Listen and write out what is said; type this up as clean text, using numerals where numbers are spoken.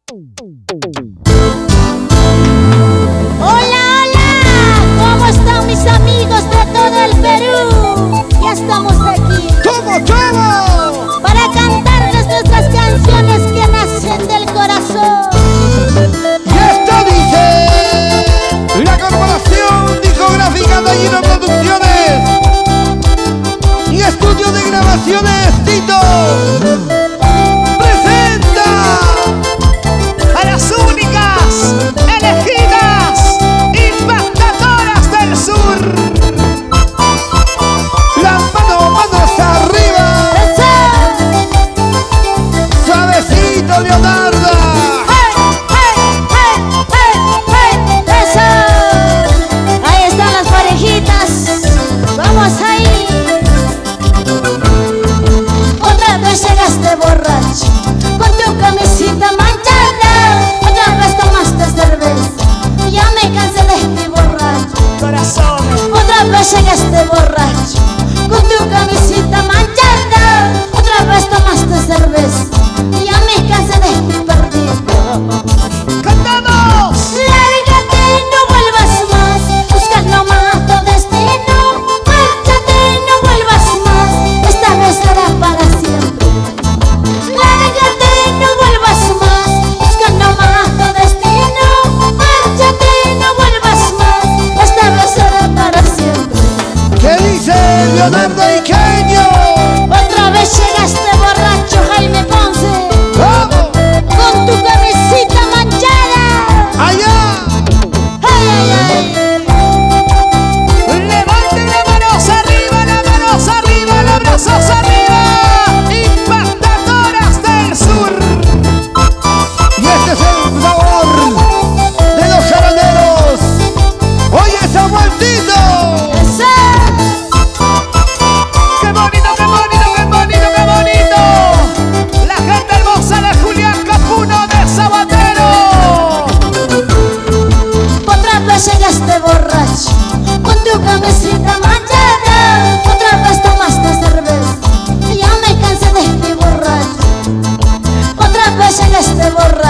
Hola, hola, ¿cómo están mis amigos de todo el Perú? Ya estamos aquí. ¿Cómo? Para cantarles nuestras canciones que nacen del corazón. Y esto dice la Corporación Discográfica Taller Producciones y Estudio de Grabaciones Tito presenta a las únicas, elegidas, impactadoras del sur. Las manos arriba. Suavecito, Leonardo. Ahí están las parejitas. Vamos ahí. Otra vez llegaste borracho con tu camisita manchada. Otra vez tomaste cerveza. Ya me cansé de ti borracho. Corazones. Otra vez llegaste borracho con tu camisita manchada. Otra vez tomaste cerveza. Ya me cansé de ti perdido. ¡Cantamos! Lárgate, no vuelvas más, buscando más tu destino. Márchate, no vuelvas más, esta vez será para siempre. Lárgate, no vuelvas más, buscando más tu destino. Márchate, no vuelvas más, esta vez será para siempre. ¿Qué dice Leonardo Iqueño? Otra vez llegaste borracho, Jaime Ponce, ¡Vamos! con tu camisita manchada. ¡Allá! Ay, ay, ay. ¡Levanten las manos arriba, las manos arriba, los brazos arriba! ¡Impactadoras del sur! Y este es el sabor de los jaraneros. ¡Oye, Samuelcito! ¡Qué bonito, qué bonito, qué bonito, qué bonito! La gente hermosa de Julián Capuno de Sabatero. Otra vez llegaste borracho con tu camisita manchada. Otra vez tomaste cerveza. Ya me cansé de ti borracho. Otra vez llegaste borracho